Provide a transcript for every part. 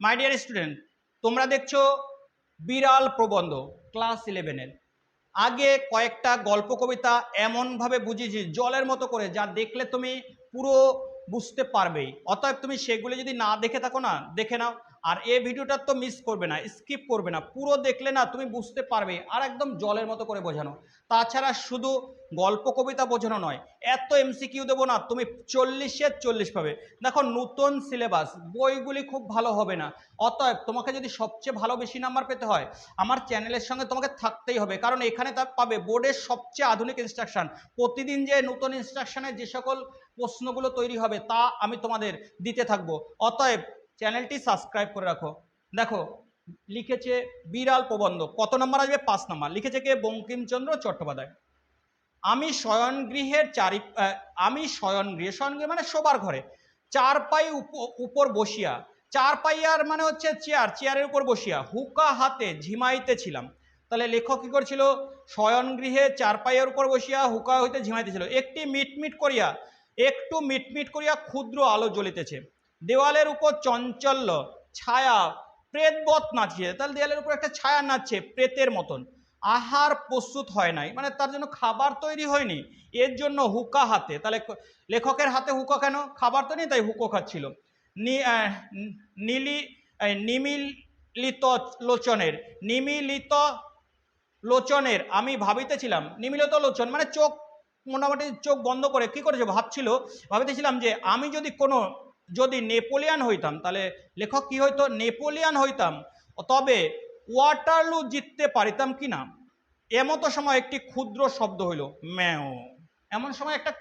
My dear student, তোমরা দেখছো বিড়াল প্রবন্ধ ক্লাস 11-এর। আগে কয়েকটা গল্প কবিতা এমনভাবে বুঝিয়েছি জলের মতো করে, যা দেখলে তুমি পুরো বুঝতে পারবেই। অতএব তুমি সেগুলো যদি না দেখে থাকো না, দেখে নাও। আর এই ভিডিওটা তো মিস করবে না, স্কিপ করবে না, পুরো দেখলে না তুমি বুঝতে পারবে। আর একদম জলের মতো করে বোঝানো। তাছাড়া শুধু গল্প কবিতা বোঝানো নয়, এত এমসিকিউ দেবো না, তুমি 40-এর 40 পাবে। দেখো, নতুন সিলেবাস, বইগুলি খুব ভালো হবে না। অতএব তোমাকে যদি সবচেয়ে ভালো বেশি নাম্বার পেতে হয়, আমার চ্যানেলের সঙ্গে তোমাকে থাকতেই হবে। কারণ এখানে তা পাবে বোর্ডের সবচেয়ে আধুনিক ইনস্ট্রাকশন। প্রতিদিন যে নতুন ইনস্ট্রাকশনে যে সকল প্রশ্নগুলো তৈরি হবে তা আমি তোমাদের দিতে থাকবো। অতএব চ্যানেলটি সাবস্ক্রাইব করে রাখো। দেখো, লিখেছে বিড়াল প্রবন্ধ, কত নম্বর আসবে? 5 নম্বর। লিখেছে কে? বঙ্কিমচন্দ্র চট্টোপাধ্যায়। আমি শয়নগৃহের আমি শয়নগৃহে, শয়নগৃহে মানে শোবার ঘরে, চারপাই উপর বসিয়া, চারপাইয়ার মানে হচ্ছে চেয়ার, চেয়ারের উপর বসিয়া হুকা হাতে ঝিমাইতেছিলাম। তাহলে লেখক কি করছিল? শয়নগৃহে চারপাইয়ের উপর বসিয়া হুকা হইতে ঝিমাইতেছিল। একটু মিটমিট করিয়া ক্ষুদ্র আলো জ্বলিতেছে। দেওয়ালের উপর চঞ্চল্য ছায়া প্রেতবৎ নাচিয়ে, তাহলে দেওয়ালের উপর একটা ছায়া নাচছে প্রেতের মতন। আহার প্রস্তুত হয় নাই, মানে তার জন্য খাবার তৈরি হয়নি, এর জন্য হুকা হাতে। তাহলে লেখকের হাতে হুকা কেন? খাবার তো নেই, তাই হুকো খাচ্ছিল। নিমিলিত লোচনের, নিমিলিত লোচনের আমি ভাবিতেছিলাম। নিমিলিত লোচন মানে চোখ মোটামুটি চোখ বন্ধ করে কি করেছে? ভাবিতেছিলাম যে আমি যদি নেপোলিয়ান হইতাম, তাহলে লেখক কি হইতো? নেপোলিয়ান হইতাম, তবে ওয়াটারলু জিততে পারিতাম কি না। এমতো সময় একটি ক্ষুদ্র শব্দ হইল, ম্যাও। এমন সময় একটা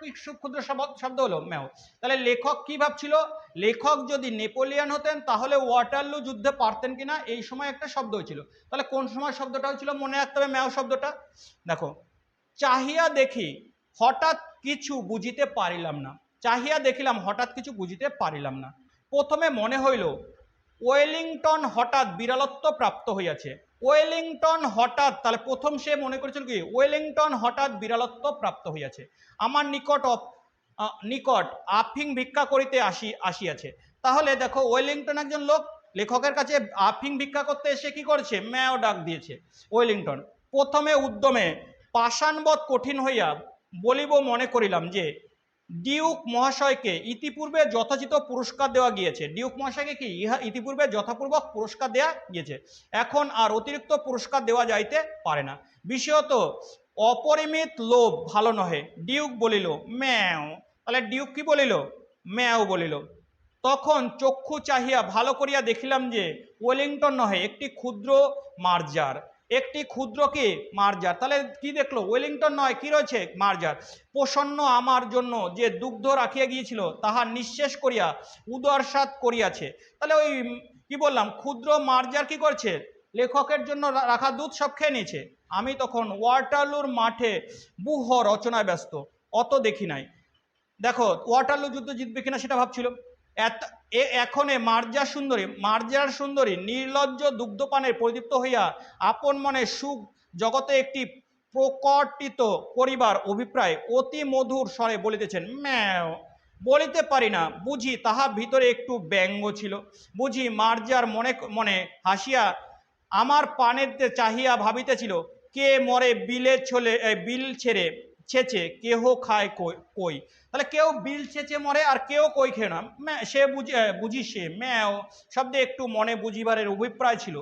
ক্ষুদ্র শব্দ হলো, ম্যাও। তাহলে লেখক কি ভাবছিল? লেখক যদি নেপোলিয়ান হতেন তাহলে ওয়াটারলু যুদ্ধে পারতেন কিনা, এই সময় একটা শব্দ হয়েছিল। তাহলে কোন সময় শব্দটা হয়েছিল? মনে রাখতে হবে ম্যাও শব্দটা। দেখো, চাহিয়া দেখি হঠাৎ কিছু বুঝিতে পারিলাম না। চাহিয়া দেখিলাম হঠাৎ কিছু বুঝিতে পারিলাম না। প্রথমে মনে হইল ওয়েলিংটন হঠাৎ বিড়ালত্ব প্রাপ্ত হইয়াছে। ওয়েলিংটন হঠাৎ, তাহলে প্রথম সে মনে করেছিল কি? ওয়েলিংটন হঠাৎ বিড়ালত্ব প্রাপ্ত হইয়াছে, আমার নিকট আফিং ভিক্ষা করিতে আসিয়াছে। তাহলে দেখো, ওয়েলিংটন একজন লোক, লেখকের কাছে আফিং ভিক্ষা করতে এসে কি করেছে? ম্যাও ডাক দিয়েছে ওয়েলিংটন। প্রথমে উদ্যমে পাষাণবৎ কঠিন হইয়া বলিব মনে করিলাম যে ডিউক মহাশয়কে ইতিপূর্বে যথাযথ পুরস্কার দেওয়া গিয়েছে। ডিউক মহাশয়কে কি ইতিপূর্বে যথাপূর্বক পুরস্কার দেওয়া গিয়েছে, এখন আর অতিরিক্ত পুরস্কার দেওয়া যাইতে পারে না। বিশেষত অপরিমিত লোভ ভালো নহে। ডিউক বলিল ম্যাও। তাহলে ডিউক কি বলিল? ম্যাও বলিল। তখন চক্ষু চাহিয়া ভালো করিয়া দেখিলাম যে ওয়েলিংটন নহে, একটি ক্ষুদ্র মার্জার। একটি ক্ষুদ্র কি? মার্জার। তাহলে কি দেখলো? ওয়েলিংটন নয়, কি রয়েছে? মার্জার। প্রসন্ন আমার জন্য যে দুগ্ধ রাখিয়া গিয়েছিল তাহা নিঃশেষ করিয়া উদরসাৎ করিয়াছে। তাহলে ওই কি বললাম, ক্ষুদ্র মার্জার কি করছে? লেখকের জন্য রাখা দুধ সব খেয়ে নিয়েছে। আমি তখন ওয়াটারলুর মাঠে বুহ রচনায় ব্যস্ত, অত দেখি নাই। দেখো, ওয়াটারলু যুদ্ধ জিতবে কিনা সেটা ভাবছিল। এখন মার্জার সুন্দরী নির্লজ্জ দুগ্ধপানের পরিদীপ্ত হইয়া আপন মনে সুখ জগতে একটি প্রকটিত করিবার অভিপ্রায় অতি মধুর স্বরে বলিতেছেন ম্যাও। বলিতে পারি না, বুঝি তাহা ভিতরে একটু ব্যঙ্গ ছিল। বুঝি মার্জার মনে মনে হাসিয়া আমার পানের চাহিয়া ভাবিতেছিল, কে মরে বিল ছেড়ে ছেচে, কেহ খায় কই। তাহলে কেউ বিল ছেচে মরে আর কেউ কই খেয়ে না। সে বুঝি সে ম্যাও শব্দে একটু মনে বুঝিবারের অভিপ্রায় ছিল।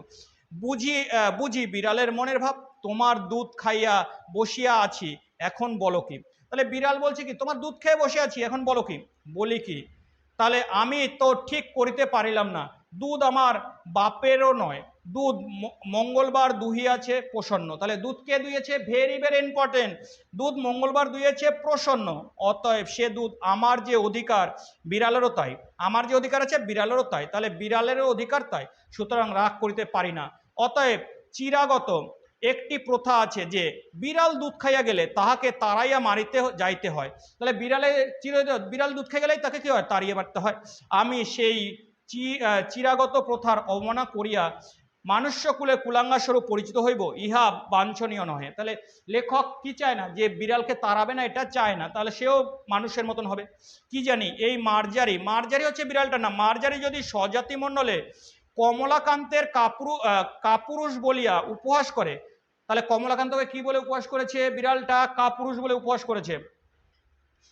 বুঝি বিড়ালের মনের ভাব। তোমার দুধ খাইয়া বসিয়া আছি, এখন বলো কি। তাহলে বিড়াল বলছে কি? তোমার দুধ খেয়ে বসে আছি, এখন বলো কি। বলি কি? তাহলে আমি তো ঠিক করিতে পারিলাম না। দুধ আমার বাপেরও নয়, দুধ মঙ্গলবার দুহিয়াছে প্রসন্ন। তাহলে দুধ কে দুইয়েছে? Very very important. দুধ মঙ্গলবার দুইয়েছে প্রসন্ন, অতএব সে দুধ আমার যে অধিকার, বিড়ালেরও তাই। আমার যে অধিকার আছে বিড়ালেরও তাই, তাহলে বিড়ালেরও অধিকার তাই, সুতরাং রাগ করিতে পারি না। অতএব চিরাগত একটি প্রথা আছে যে বিড়াল দুধ খাইয়া গেলে তাহাকে তাড়াইয়া মারিতে যাইতে হয়। তাহলে বিড়াল দুধ খেয়ে গেলেই তাকে কি হয়? তাড়িয়ে মারতে হয়। আমি সেই চিরাগত প্রথার অবমাননা করিয়া মানুষ্যকুলে কুলাঙ্গা স্বরূপ পরিচিত হইব, ইহা বাঞ্ছনীয় নহে। তাহলে লেখক কি চায় না? যে বিড়ালকে তাড়াবে না, এটা চায় না, তাহলে সেও মানুষের মতন হবে। কি জানি এই মার্জারি হচ্ছে বিড়ালটার নাম। মার্জারি যদি স্বজাতি মণ্ডলে কমলাকান্তের কাপুরুষ বলিয়া উপহাস করে। তাহলে কমলাকান্তকে কি বলে উপহাস করেছে? বিড়ালটা কাপুরুষ বলে উপহাস করেছে।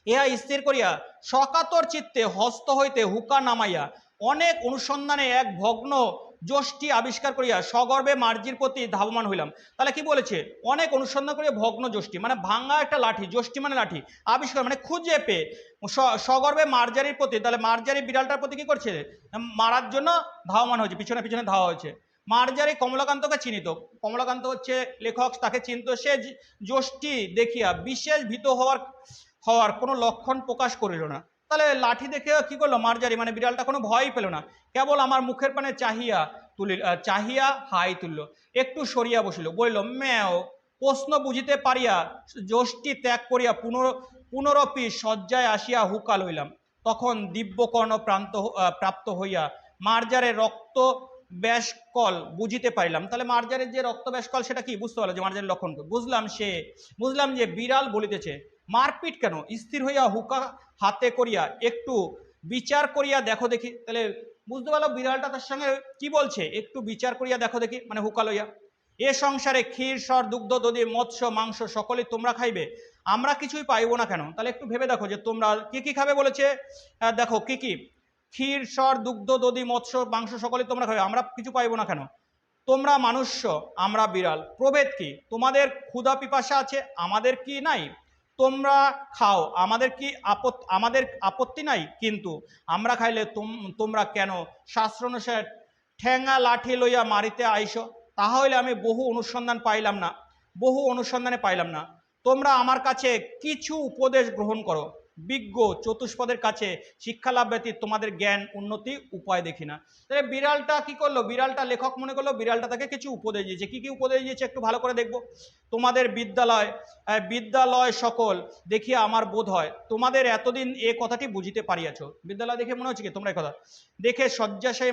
ইহা স্থির করিয়া সকাতর চিত্তে হস্ত হইতে হুকা নামাইয়া অনেক অনুসন্ধানে এক ভগ্ন যষ্টি আবিষ্কার করিয়া সগর্বে মার্জির প্রতি ধাবমান হইলাম। তাহলে কি বলেছে? অনেক অনুসন্ধান করিয়া ভগ্ন যষ্টি মানে ভাঙা একটা লাঠি, যষ্টি মানে লাঠি, আবিষ্কার মানে খুঁজে পেয়ে সগর্বে মার্জারির প্রতি, তাহলে মার্জারি বিড়ালটার প্রতি কি করছে? মারার জন্য ধাবমান হয়েছে, পিছনে পিছনে ধাওয়া হয়েছে। মার্জারি কমলাকান্তকে চিনিত, কমলাকান্ত হচ্ছে লেখক, তাকে চিনত। সে যষ্টি দেখিয়া বিশেষ ভীত হওয়ার কোনো লক্ষণ প্রকাশ করিল না। তাহলে লাঠি দেখে কি করলো মার্জারি, মানে বিড়ালটা কোনো ভয়ই পেল না, কেবল আমার মুখের পানে চাহিয়া হাই তুলল, একটু সরিয়া বসিল, বলিল ম্যাও। প্রশ্ন বুঝিতে পারিয়া যষ্টি ত্যাগ করিয়া পুনরপি শয্যায় আসিয়া হুকা লইলাম। তখন দিব্যকর্ণ প্রাপ্ত হইয়া মার্জারের রক্ত ব্যাসকল বুঝিতে পারিলাম। তাহলে মার্জারের যে রক্ত ব্যাসকল সেটা কি বুঝতে পারলো, যে মার্জারের লক্ষণ বুঝলাম যে বিড়াল বলিতেছে মারপিট কেন, স্থির হইয়া হুকা হাতে করিয়া একটু বিচার করিয়া দেখো দেখি। তাহলে বুঝতে পারলো বিড়ালটা তার সঙ্গে কি বলছে, একটু বিচার করিয়া দেখো দেখি, মানে হুকা লইয়া। এ সংসারে ক্ষীর সর দুগ্ধ দধি মৎস্য মাংস সকলেই তোমরা খাইবে, আমরা কিছুই পাইব না কেন? তাহলে একটু ভেবে দেখো যে তোমরা কি কি খাবে বলেছে, দেখো কি কি, ক্ষীর সর দুগ্ধ দধি মৎস্য মাংস সকলেই তোমরা খাবে, আমরা কিছু পাইব না কেন? তোমরা মানুষ্য, আমরা বিড়াল, প্রভেদ কি? তোমাদের ক্ষুধা পিপাসা আছে, আমাদের কি নাই? তোমরা খাও, আমাদের আপত্তি নাই, কিন্তু আমরা খাইলে তোমরা কেন শাস্ত্র অনুসারে ঠেঙ্গা লাঠি লইয়া মারিতে আইস? তাহা হইলে আমি বহু অনুসন্ধানে পাইলাম না। তোমরা আমার কাছে কিছু উপদেশ গ্রহণ করো, বিজ্ঞ চতুষ্পদের কাছে শিক্ষা লাভ ব্যতীত তোমাদের জ্ঞান উন্নতি উপায় দেখি না। তাহলে বিড়ালটা কি করলো, বিড়ালটা লেখক মনে করলো বিড়ালটা তাকে কিছু উপদেশ দিয়েছে। কি কি উপদেশ দিয়েছে একটু ভালো করে দেখবো। তোমাদের বিদ্যালয় সকল দেখিয়া আমার বোধ হয় তোমাদের এতদিন এ কথাটি বুঝিতে পারিয়াছ। বিদ্যালয় দেখে মনে হচ্ছে কি তোমরা এই কথা দেখে শয্যাশায়ী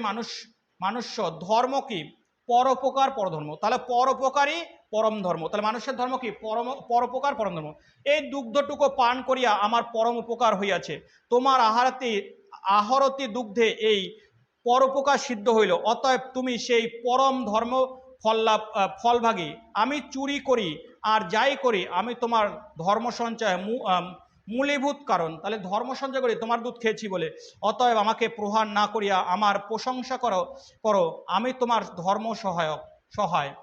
মানুষ ধর্ম কি? পরোপকার পরধর্ম। তাহলে পরোপকারী পরম ধর্ম। তাহলে মানুষের ধর্ম কি? পরোপকার পরম ধর্ম। এই দুগ্ধটুকু পান করিয়া আমার পরম উপকার হইয়াছে। তোমার আহারতি দুগ্ধে এই পরোপকার সিদ্ধ হইল, অতএব তুমি সেই পরম ধর্ম ফলভাগী। আমি চুরি করি আর যাই করি, আমি তোমার ধর্ম সঞ্চয় মূলীভূত কারণ। তাহলে ধর্ম সঞ্চয় করি তোমার দুধ খেয়েছি বলে, অতএব আমাকে প্রহার না করিয়া আমার প্রশংসা করো, আমি তোমার ধর্ম সহায়।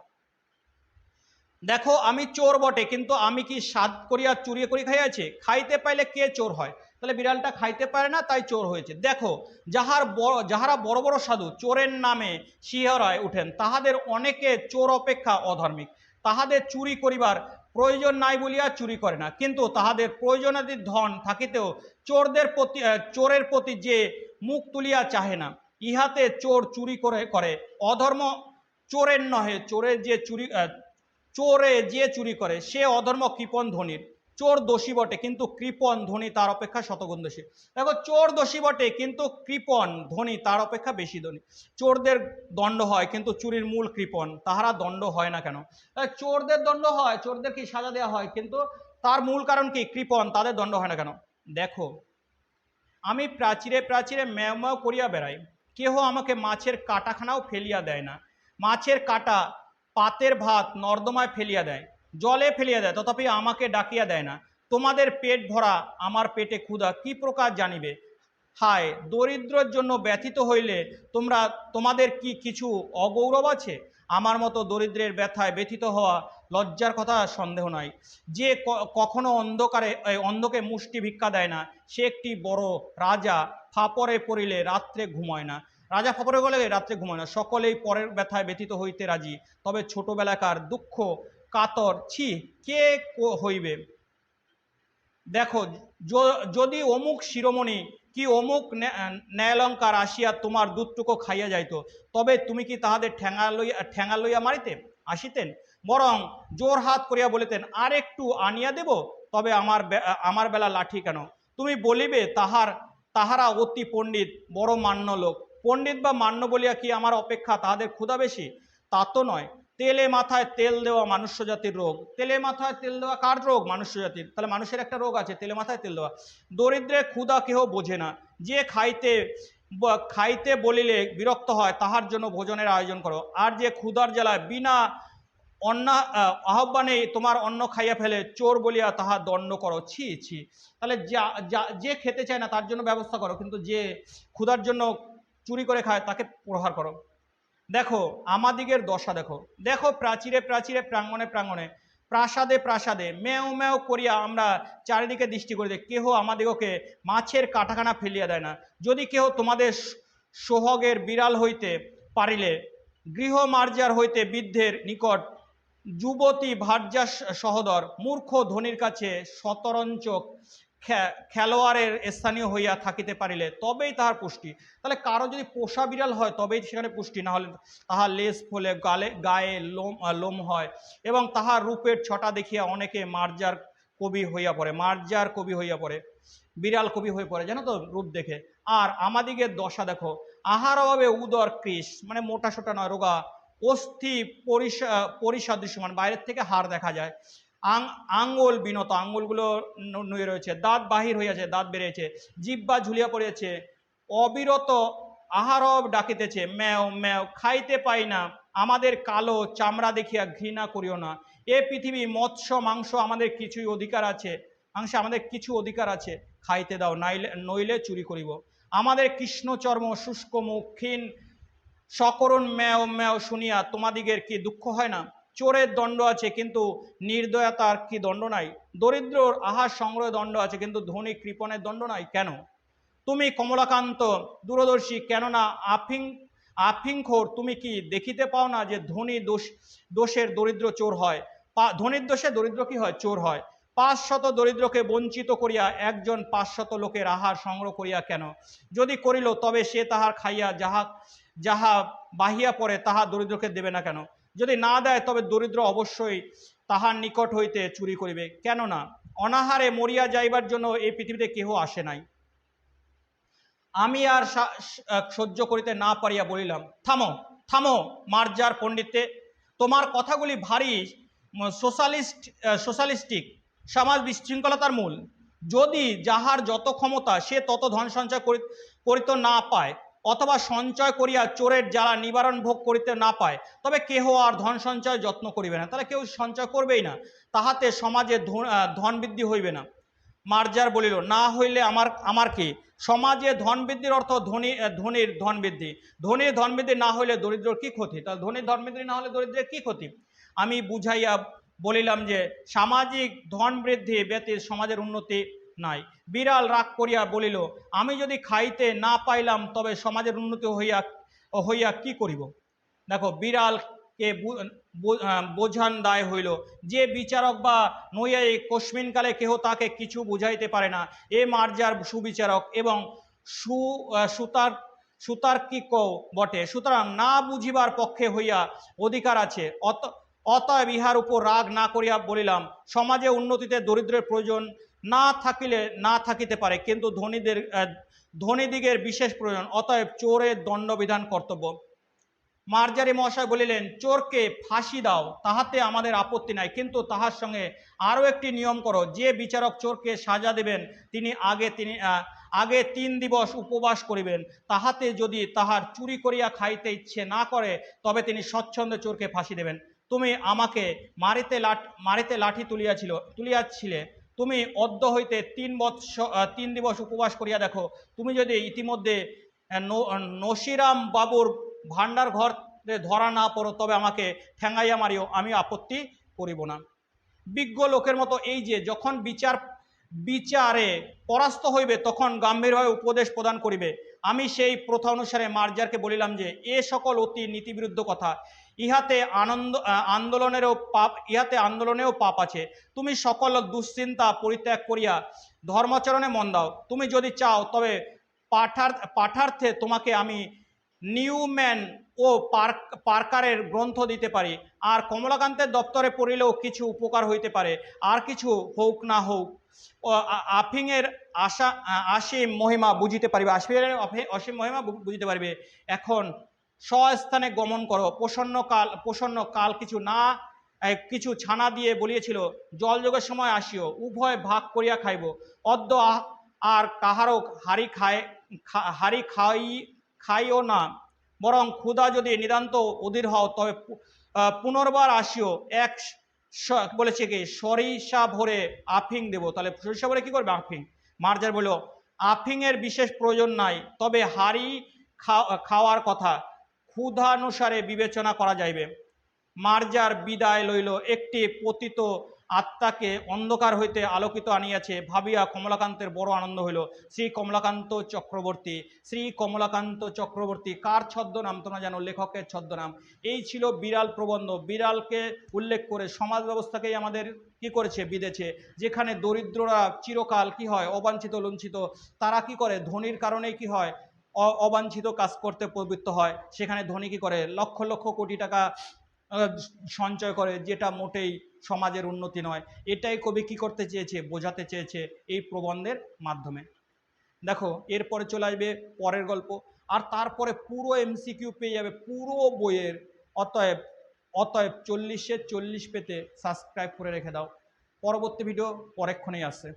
দেখো আমি চোর বটে, কিন্তু আমি কি সাধ করিয়া চুরি করি খাইয়াছি? খাইতে পাইলে কে চোর হয়? তাহলে বিড়ালটা খাইতে পারে না, তাই চোর হয়েছে। দেখো যাহারা বড় বড় সাধু চোরের নামে শিহরায় উঠেন, তাহাদের অনেকে চোর অপেক্ষা অধার্মিক। তাহাদের চুরি করিবার প্রয়োজন নাই বলিয়া চুরি করে না, কিন্তু তাহাদের প্রয়োজনাদি ধন থাকিতেও চোরের প্রতি যে মুখ তুলিয়া চাহে না, ইহাতে চোর চুরি করে অধর্ম চোরের নহে, চোরে যে চুরি করে সে অধর্ম কৃপণ ধনীর। চোর দোষী বটে, কিন্তু কৃপণ ধনী তার অপেক্ষা শতগুণ দোষী। দেখো চোর দোষী বটে, কিন্তু কৃপণ ধনী তার অপেক্ষা বেশি ধনী। চোরদের দণ্ড হয়, কিন্তু চুরির মূল কৃপণ, তাহারা দণ্ড হয় না কেন? চোরদের দণ্ড হয়, চোরদের কি সাজা দেওয়া হয়, কিন্তু তার মূল কারণ কি? কৃপণ, তাদের দণ্ড হয় না কেন? দেখো আমি প্রাচীরে প্রাচীরে ম্যাও ম্যাও করিয়া বেড়াই, কেহ আমাকে মাছের কাটাখানাও ফেলিয়া দেয় না। মাছের কাটা পাতের ভাত নর্দমায় ফেলিয়া দেয়, জলে ফেলিয়া দেয়, তথাপি আমাকে ডাকিয়া দেয় না। তোমাদের পেট ভরা, আমার পেটে ক্ষুধা, কি প্রকার জানিবে? হায়, দরিদ্রের জন্য ব্যথিত হইলে তোমাদের কি কিছু অগৌরব আছে? আমার মতো দরিদ্রের ব্যথায় ব্যথিত হওয়া লজ্জার কথা সন্দেহ নাই। যে কখনো অন্ধকে মুষ্টি ভিক্ষা দেয় না, সে একটি বড় রাজা। ফাপরে পড়িলে রাত্রে ঘুমায় না, রাজা ফাপরে গেলে রাত্রে ঘুমায় না। সকলেই পরের ব্যথায় ব্যথিত হইতে রাজি, তবে ছোটবেলাকার দুঃখ কাতর কে হইবে? দেখো যদি অমুক শিরোমণি কি অমুক ন্যায়ালঙ্কার আসিয়া তোমার দুধটুকু খাইয়া যাইত, তবে তুমি কি তাহাদের ঠ্যাঙা লইয়া মারিতে আসিতেন? বরং জোর হাত করিয়া বলিতেন, আর একটু আনিয়া দেব, তবে আমার বেলা লাঠি কেন? তুমি বলিবে তাহারা অতি পণ্ডিত, বড় মান্য লোক। পণ্ডিত বা মান্য বলিয়া কি আমার অপেক্ষা তাহাদের ক্ষুধা বেশি? তা তো নয়। তেলে মাথায় তেল দেওয়া মনুষ্য জাতির রোগ। তেলে মাথায় তেল দেওয়া কার রোগ? মনুষ্য জাতির। তাহলে মানুষের একটা রোগ আছে তেলে মাথায় তেল দেওয়া। দরিদ্রের ক্ষুধা কেহ বোঝে না, যে খাইতে বলিলে বিরক্ত হয় তাহার জন্য ভোজনের আয়োজন করো। আর যে ক্ষুধার জ্বালায় বিনা অন্য আহ্বানে তোমার অন্ন খাইয়া ফেলে চোর বলিয়া তাহার দণ্ড করো। ছি ছি। তাহলে যে খেতে চায় না তার জন্য ব্যবস্থা করো, কিন্তু যে ক্ষুধার জন্য চুরি করে খায় তাকে প্রহার করো। দেখো আমাদিগের দশা দেখো, দেখো প্রাচীরে প্রাচীরে প্রাঙ্গণে প্রাঙ্গণে প্রাসাদে প্রাসাদে মেও মেও করিয়া আমরা চারিদিকে দৃষ্টি করি, কেহ আমাদিগকে মাছের কাটাখানা ফেলিয়া দেয় না। যদি কেহ তোমাদের সোহাগের বিড়াল হইতে পারিলে গৃহ মার্জার হইতে বৃদ্ধের নিকট যুবতী ভার্যা সহদর মূর্খ ধনির কাছে শতরঞ্চ খেলোয়াড়ের স্থানীয় হইয়া থাকিতে পারিলে তবেই তাহার পুষ্টি। তাহলে কারো যদি পোষা বিড়াল হয় তবেই সেখানে পুষ্টি, না হলে তাহার লেজ ফলে গায়ে লোম হয়, এবং তাহার রূপের ছটা দেখিয়া অনেকে মার্জার কবি হইয়া পড়ে, মার্জার কবি হইয়া পড়ে, বিড়াল কবি হয়ে পড়ে, জানো তো, রূপ দেখে। আর আমাদিগের দশা দেখো, আহার অভাবে উদর কৃষ, মানে মোটা সোটা নয়, রোগা, অস্থি পরিসাদৃশ্যমান, বাইরের থেকে হাড় দেখা যায়, আঙ্গুল বিনত, আঙ্গুলগুলো নুয়ে রয়েছে, দাঁত বাহির হইয়াছে, দাঁত বেরিয়েছে, জিহ্বা ঝুলিয়া পড়িয়াছে, অবিরত আহারব ডাকিতেছে, ম্যাও ম্যাও, খাইতে পাই না, আমাদের কালো চামড়া দেখিয়া ঘৃণা করিও না। এ পৃথিবী মৎস্য মাংস আমাদের কিছুই অধিকার আছে, মাংসে আমাদের কিছু অধিকার আছে, খাইতে দাও, নইলে চুরি করিব। আমাদের কৃষ্ণচর্ম শুষ্ক মুখ ক্ষীণ সকরণ ম্যাও ম্যাও শুনিয়া তোমাদিগের কি দুঃখ হয় না? চোরের দণ্ড আছে কিন্তু নির্দয়তার কি দণ্ড নাই? দরিদ্রর আহার সংগ্রহ দণ্ড আছে কিন্তু ধনী কৃপণের দণ্ড নাই কেন? তুমি কমলাকান্ত দূরদর্শী, কেননা আফিংখোর, তুমি কি দেখিতে পাও না যে ধনী দোষের দরিদ্র চোর হয়, ধনীর দোষে দরিদ্র কি হয়? চোর হয়। 500 দরিদ্রকে বঞ্চিত করিয়া একজন 500 লোকের আহার সংগ্রহ করিয়া কেন? যদি করিল তবে সে তাহার খাইয়া যাহা যাহা বাহিয়া পড়ে তাহা দরিদ্রকে দেবে না কেন? যদি না দেয় তবে দরিদ্র অবশ্যই তাহার নিকট হইতে চুরি করিবে। কেননা অনাহারে মরিয়া যাইবার জন্য এই পৃথিবীতে কেহ আসে নাই। আমি আর সহ্য করিতে না পারিয়া বলিলাম, থামো থামো মার্জার পণ্ডিতে, তোমার কথাগুলি ভারী সোশ্যালিস্টিক, সমাজ বিশৃঙ্খলতার মূল। যদি যাহার যত ক্ষমতা সে তত ধন সঞ্চয় করিতে না পায়, অথবা সঞ্চয় করিয়া চোরের জ্বালা নিবারণ ভোগ করিতে না পায়, তবে কেহ আর ধন সঞ্চয় যত্ন করিবে না। তাহলে কেউ সঞ্চয় করবেই না, তাহাতে সমাজে ধন বৃদ্ধি হইবে না। মার্জার বলিল, না হইলে আমার কি? সমাজে ধন বৃদ্ধির অর্থ ধনীর ধন বৃদ্ধি, ধনীর ধন বৃদ্ধি না হইলে দরিদ্রর কি ক্ষতি? তাহলে ধনীর ধন বৃদ্ধি না হলে দরিদ্রের কি ক্ষতি? আমি বুঝাইয়া বলিলাম যে সামাজিক ধন বৃদ্ধি ব্যতীত সমাজের উন্নতি নাই। বিড়াল রাগ করিয়া বলিল, আমি যদি খাইতে না পাইলাম তবে সমাজের উন্নতি হইয়া কি করিব? দেখো বিড়ালকে বোঝান দায় হইল, যে বিচারক বা নৈয়ায়ী কস্মিনকালে কেহ তাকে কিছু বুঝাইতে পারে না, এ মার্জার সুবিচারক এবং সুতার্কিক বটে, সুতরাং না বুঝিবার পক্ষে হইয়া অধিকার আছে। অতএব ইহার উপর রাগ না করিয়া বলিলাম, সমাজে উন্নতিতে দরিদ্রের প্রয়োজন না থাকিতে পারে, কিন্তু ধনীদিগের বিশেষ প্রয়োজন, অতএব চোরের দণ্ডবিধান কর্তব্য। মার্জারি মহাশয় বলিলেন, চোরকে ফাঁসি দাও, তাহাতে আমাদের আপত্তি নাই, কিন্তু তাহার সঙ্গে আরও একটি নিয়ম করো, যে বিচারক চোরকে সাজা দেবেন তিনি আগে 3 দিবস উপবাস করিবেন, তাহাতে যদি তাহার চুরি করিয়া খাইতে ইচ্ছে না করে তবে তিনি স্বচ্ছন্দে চোরকে ফাঁসি দেবেন। তুমি আমাকে মারিতে লাঠি তুলিয়াছিলে, তুমি অদ্য হইতে 3 দিবস উপবাস করিয়া দেখো, তুমি যদি ইতিমধ্যে নসিরাম বাবুর ভান্ডার ঘর ধরা না পড়ো তবে আমাকে ঠ্যাঙ্গাইয়া মারিও, আমি আপত্তি করিব না। বিজ্ঞ লোকের মতো এই যে যখন বিচারে পরাস্ত হইবে তখন গাম্ভীরভাবে উপদেশ প্রদান করিবে। আমি সেই প্রথা অনুসারে মার্জারকে বলিলাম যে এ সকল অতি নীতিবিরুদ্ধ কথা, ইহাতে আন্দোলনেও পাপ আছে। তুমি সকল দুশ্চিন্তা পরিত্যাগ করিয়া ধর্মাচরণে মন দাও। তুমি যদি চাও তবে পাঠার্থে তোমাকে আমি নিউম্যান ও পার্কারের গ্রন্থ দিতে পারি, আর কমলাকান্তের দপ্তরে পড়িলেও কিছু উপকার হইতে পারে। আর কিছু হোক না হোক আফিংয়ের অসীম মহিমা বুঝিতে পারিবে, অসীম মহিমা বুঝিতে পারিবে। এখন স্বস্থানে গমন করো। প্রসন্ন কাল কিছু ছানা দিয়ে বলিয়েছিল, জলযোগের সময় আসিও, উভয় ভাগ করিয়া খাইব। অদ্য আর কাহারও হাড়ি হাড়ি খাইও না, বরং ক্ষুধা যদি নিতান্ত অধীর হও তবে পুনর্বার আসিও, এক বলেছে কি সরিষা ভরে আফিং দেব। তাহলে সরিষা ভরে কি করবে? আফিং। মার্জার বলল আফিংয়ের বিশেষ প্রয়োজন নাই, তবে হাড়ি খাওয়ার কথা ক্ষুধানুসারে বিবেচনা করা যাইবে। মার্জার বিদায় লইল, একটি পতিত আত্মাকে অন্ধকার হইতে আলোকিত আনিয়াছে ভাবিয়া কমলাকান্তের বড় আনন্দ হইল। শ্রী কমলাকান্ত চক্রবর্তী, শ্রী কমলাকান্ত চক্রবর্তী কার ছদ্মনাম তোমরা জানো? লেখকের ছদ্মনাম। এই ছিল বিড়াল প্রবন্ধ। বিড়ালকে উল্লেখ করে সমাজ ব্যবস্থাকেই আমাদের কি করেছে? বিঁধেছে। যেখানে দরিদ্ররা চিরকাল কি হয়? অবাঞ্ছিত লুঞ্ছিত। তারা কি করে? ধনীর কারণেই কি হয়? অবাঞ্ছিত কাজ করতে প্রবৃত্ত হয়। সেখানে ধনী কি করে? লক্ষ লক্ষ কোটি টাকা সঞ্চয় করে, যেটা মোটেই সমাজের উন্নতি নয়। এটাই কবি কি করতে চেয়েছে? বোঝাতে চেয়েছে এই প্রবন্ধের মাধ্যমে। দেখো এরপরে চলে আসবে পরের গল্প, আর তারপরে পুরো এমসিকিউ পেয়ে যাবে পুরো বইয়ের। অতএব অতএব 40-এ 40 পেতে সাবস্ক্রাইব করে রেখে দাও। পরবর্তী ভিডিও পরেক্ষণেই আসছে।